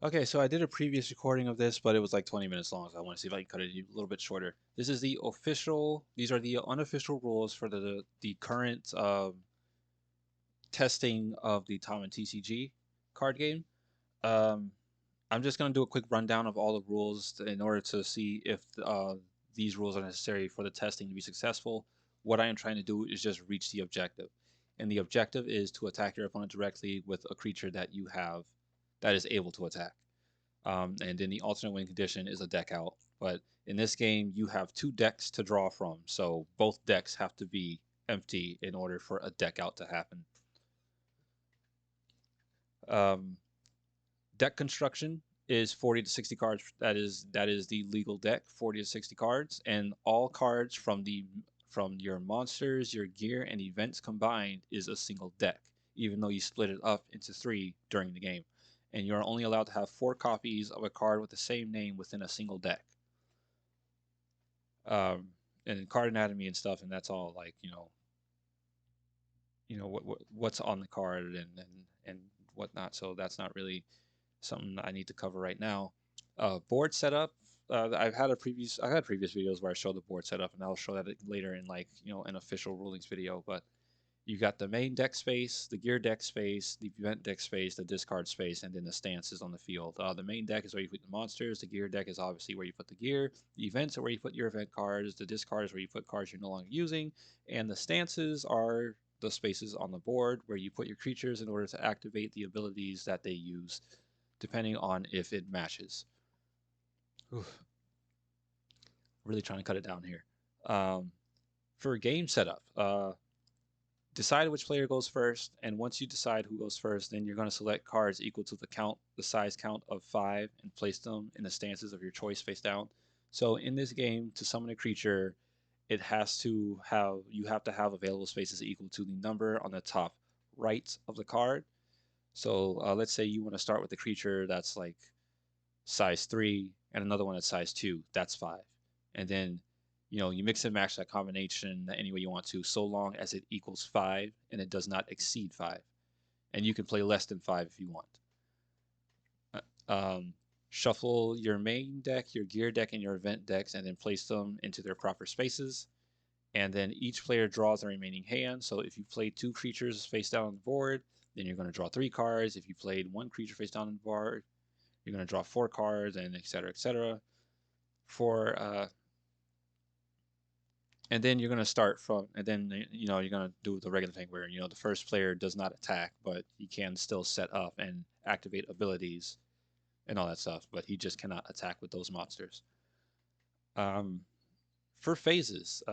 Okay, so I did a previous recording of this, but it was like 20 minutes long, so I want to see if I can cut it a little bit shorter. This is the official, these are the unofficial rules for the current testing of the Tamen TCG card game. Um, I'm just going to do a quick rundown of all the rules in order to see if these rules are necessary for the testing to be successful. What I am trying to do is just reach the objective. And the objective is to attack your opponent directly with a creature that you have that is able to attack. And then the alternate win condition is a deck out. But in this game, you have two decks to draw from, so both decks have to be empty in order for a deck out to happen. Um, Deck construction is 40 to 60 cards. That is the legal deck, 40 to 60 cards, and all cards from your monsters, your gear, and events combined is a single deck, even though you split it up into three during the game. And you're only allowed to have 4 copies of a card with the same name within a single deck. And card anatomy and stuff, and that's all like what's on the card and whatnot. So that's not really something I need to cover right now. Board setup. I had previous videos where I show the board setup, and I'll show that later in like an official rulings video. But you got the main deck space, the gear deck space, the event deck space, the discard space, and then the stances on the field. The main deck is where you put the monsters. The gear deck is obviously where you put the gear. The events are where you put your event cards. The discard is where you put cards you're no longer using. And the stances are the spaces on the board where you put your creatures in order to activate the abilities that they use, depending on if it matches. Oof, really trying to cut it down here. Um, for game setup, decide which player goes first, and once you decide who goes first, then you're going to select cards equal to the size count of 5, and place them in the stances of your choice face down. So in this game, to summon a creature, you have to have available spaces equal to the number on the top right of the card. So let's say you want to start with a creature that's like size 3 and another one that's size 2. That's 5. And then you mix and match that combination any way you want to, so long as it equals 5 and it does not exceed 5. And you can play less than 5 if you want. Um, Shuffle your main deck, your gear deck, and your event decks, and then place them into their proper spaces. And then each player draws the remaining hand. So if you played 2 creatures face down on the board, then you're going to draw 3 cards. If you played 1 creature face down on the board, you're going to draw 4 cards, and etc. etc. For and then you're going to start from, and then you're going to do the regular thing where the first player does not attack, but he can still set up and activate abilities and all that stuff, but he just cannot attack with those monsters. Um, for phases,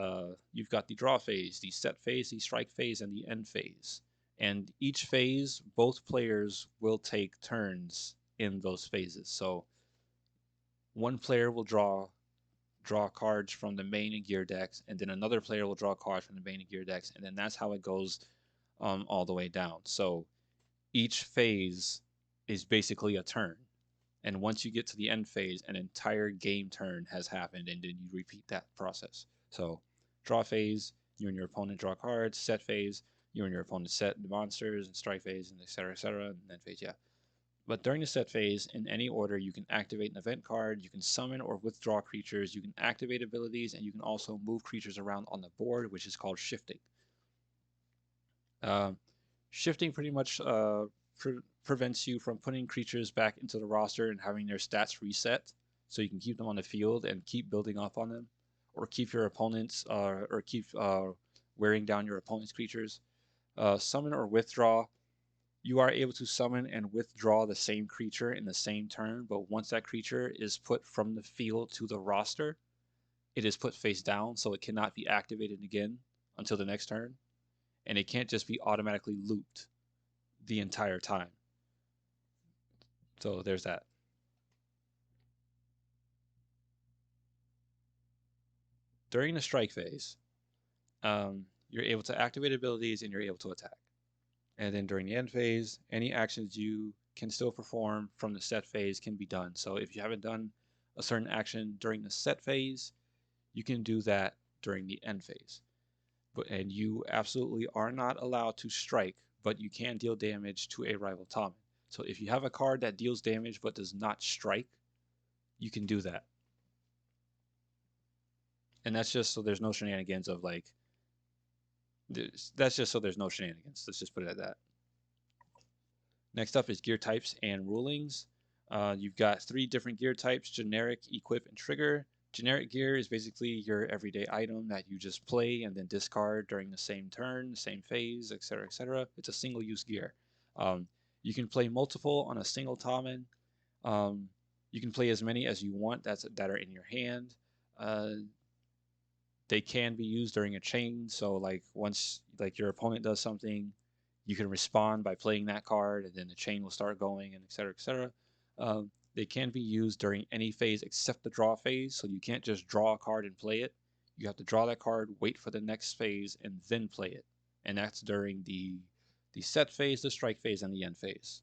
you've got the draw phase, the set phase, the strike phase, and the end phase. And each phase, both players will take turns in those phases. So one player will draw cards from the main and gear decks, and then another player will draw cards from the main and gear decks, and then that's how it goes all the way down. So each phase is basically a turn. And once you get to the end phase, an entire game turn has happened, and then you repeat that process. So draw phase, you and your opponent draw cards. Set phase, you and your opponent set the monsters, and strike phase, and etc. etc. And then phase, yeah. But during the set phase, in any order, you can activate an event card, you can summon or withdraw creatures, you can activate abilities, and you can also move creatures around on the board, which is called shifting. Uh, Shifting pretty much prevents you from putting creatures back into the roster and having their stats reset, so you can keep them on the field and keep building up on them, or keep your opponents or keep wearing down your opponent's creatures. Summon or withdraw. You are able to summon and withdraw the same creature in the same turn, but once that creature is put from the field to the roster, it is put face down, so it cannot be activated again until the next turn, and it can't just be automatically looped the entire time. So there's that. During the strike phase, you're able to activate abilities and you're able to attack. And then during the end phase, any actions you can still perform from the set phase can be done. So if you haven't done a certain action during the set phase, you can do that during the end phase. And you absolutely are not allowed to strike, but you can deal damage to a rival Tamen. So if you have a card that deals damage but does not strike, you can do that. And that's just so there's no shenanigans of like, that's just so there's no shenanigans. Let's just put it at that. Next up is gear types and rulings. You've got 3 different gear types: generic, equip, and trigger. Generic gear is basically your everyday item that you just play and then discard during the same turn, the same phase, etc., etc. It's a single-use gear. Um, you can play multiple on a single Tamen. Um, you can play as many as you want that are in your hand. Uh, they can be used during a chain. So like once like your opponent does something, you can respond by playing that card, and then the chain will start going, and etc. etc. They can be used during any phase except the draw phase. So you can't just draw a card and play it. You have to draw that card, wait for the next phase, and then play it. And that's during the set phase, the strike phase, and the end phase.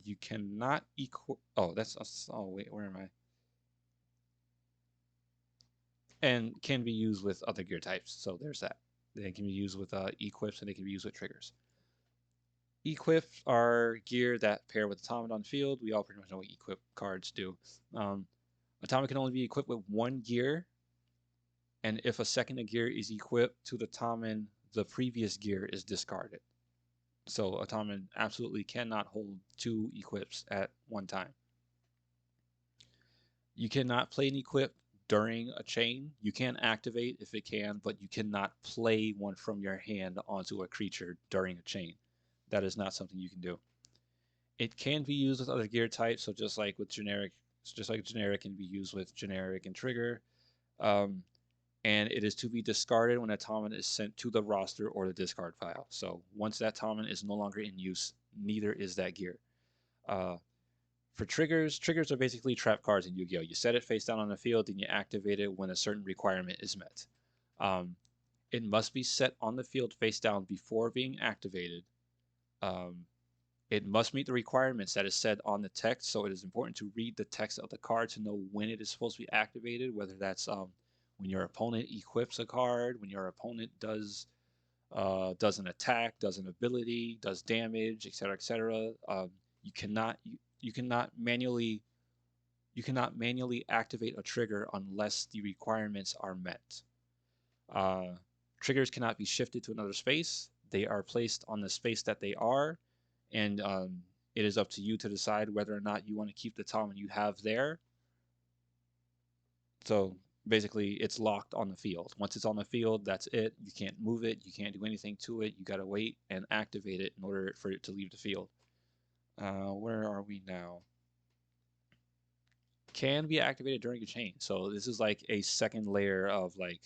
You cannot equal. Oh, that's. Oh wait, where am I? And can be used with other gear types. So there's that. They can be used with equips, and they can be used with triggers. Equips are gear that pair with Atomic on field. We all pretty much know what equip cards do. Atomic can only be equipped with 1 gear, and if a second gear is equipped to the Tamen, the previous gear is discarded. So Atomic absolutely cannot hold 2 equips at one time. You cannot play an equip during a chain. You can activate if it can, but you cannot play one from your hand onto a creature during a chain. That is not something you can do. It can be used with other gear types, so just like generic can be used with generic and trigger. Um, and it is to be discarded when a Tamen is sent to the roster or the discard pile. So once that Tamen is no longer in use, neither is that gear. For triggers are basically trap cards in Yu-Gi-Oh! You set it face down on the field and you activate it when a certain requirement is met. Um, it must be set on the field face down before being activated. Um, it must meet the requirements that is said on the text, so it is important to read the text of the card to know when it is supposed to be activated, whether that's when your opponent equips a card, when your opponent does an attack, does an ability, does damage, etc., etc. You cannot you cannot manually activate a trigger unless the requirements are met. Uh, Triggers cannot be shifted to another space. They are placed on the space that they are, and it is up to you to decide whether or not you want to keep the Tamen you have there. So basically, it's locked on the field. Once it's on the field, that's it. You can't move it. You can't do anything to it. You got to wait and activate it in order for it to leave the field. Where are we now? Can be activated during a chain. So this is like a second layer of like,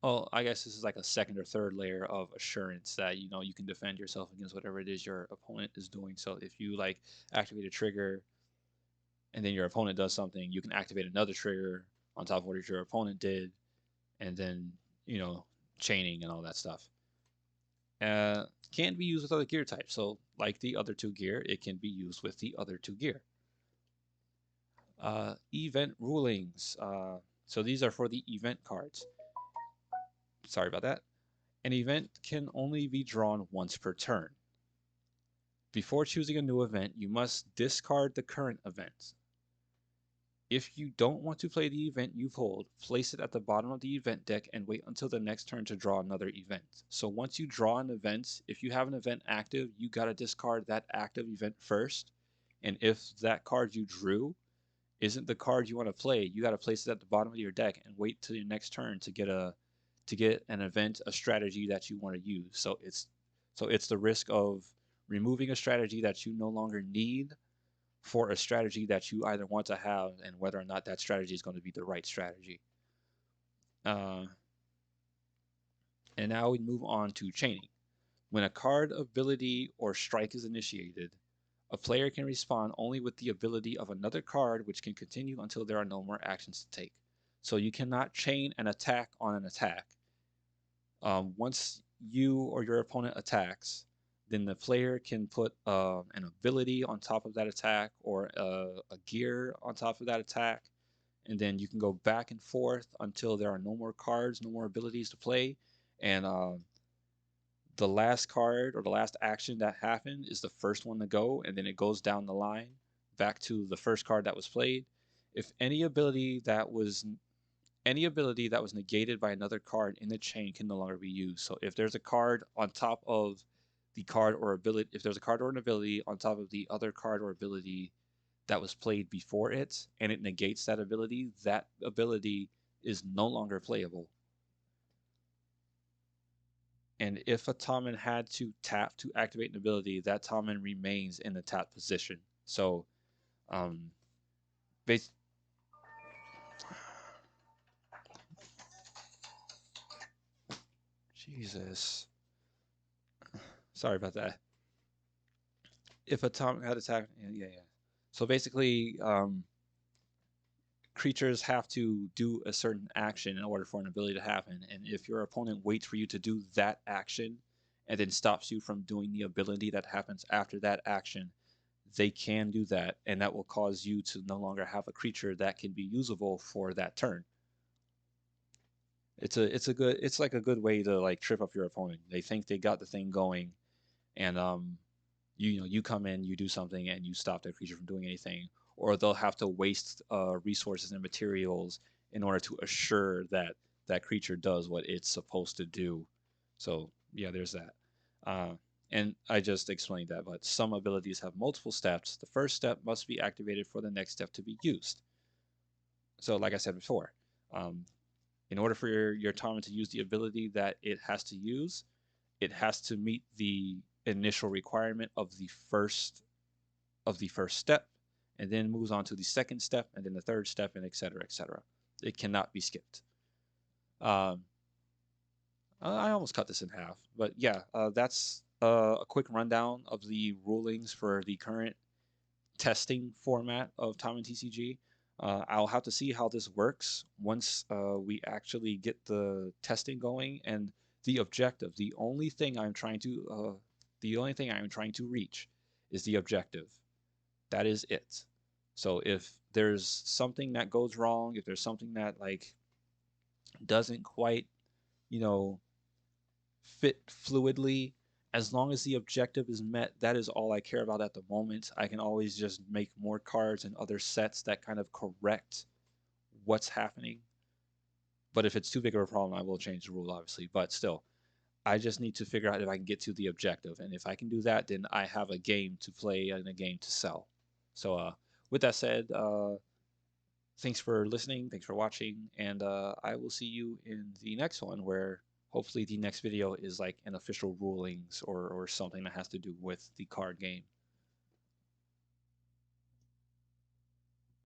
well, I guess this is like a second or third layer of assurance that you can defend yourself against whatever it is your opponent is doing. So if you like activate a trigger and then your opponent does something, you can activate another trigger on top of what your opponent did, and then chaining and all that stuff. Can be used with other gear types. So like the other 2 gear, it can be used with the other 2 gear. Event rulings. So these are for the event cards. Sorry about that. An event can only be drawn once per turn. Before choosing a new event, you must discard the current event. If you don't want to play the event you pulled, place it at the bottom of the event deck and wait until the next turn to draw another event. So once you draw an event, if you have an event active, you gotta discard that active event first. And if that card you drew isn't the card you want to play, you gotta place it at the bottom of your deck and wait till your next turn to get an event, a strategy that you want to use. So it's the risk of removing a strategy that you no longer need for a strategy that you either want to have, and whether or not that strategy is going to be the right strategy. Uh, and now we move on to chaining. When a card, ability, or strike is initiated, a player can respond only with the ability of another card, which can continue until there are no more actions to take. So you cannot chain an attack on an attack. Once you or your opponent attacks, then the player can put an ability on top of that attack, or a gear on top of that attack, and then you can go back and forth until there are no more cards, no more abilities to play, and the last card or the last action that happened is the first one to go, and then it goes down the line back to the first card that was played. If any ability that was negated by another card in the chain can no longer be used. So if there's a card on top of the card or ability, if there's a card or an ability on top of the other card or ability that was played before it, and it negates that ability is no longer playable. And if a Tamen had to tap to activate an ability, that Tamen remains in the tap position. So, um, bas- Jesus, sorry about that. If a Tamen had attacked, yeah. So basically, creatures have to do a certain action in order for an ability to happen. And if your opponent waits for you to do that action and then stops you from doing the ability that happens after that action, they can do that, and that will cause you to no longer have a creature that can be usable for that turn. It's like a good way to like trip up your opponent. They think they got the thing going, and you come in, you do something, and you stop that creature from doing anything, or they'll have to waste resources and materials in order to assure that that creature does what it's supposed to do. So yeah, there's that. Uh, and I just explained that, but some abilities have multiple steps. The first step must be activated for the next step to be used. So like I said before, um, in order for your Tama to use the ability that it has to use, it has to meet the initial requirement of the first step, and then moves on to the second step, and then the third step, and etc. etc. It cannot be skipped. Um, I almost cut this in half, but yeah, that's a quick rundown of the rulings for the current testing format of Tamen TCG. I'll have to see how this works once we actually get the testing going and the objective. The only thing I'm trying to reach is the objective. That is it. So if there's something that goes wrong, if there's something that like doesn't quite, you know, fit fluidly, as long as the objective is met, that is all I care about at the moment. I can always just make more cards and other sets that kind of correct what's happening. But if it's too big of a problem, I will change the rule, obviously. But still, I just need to figure out if I can get to the objective. And if I can do that, then I have a game to play and a game to sell. So, with that said, thanks for listening. Thanks for watching. And I will see you in the next one where hopefully the next video is like an official rulings or something that has to do with the card game.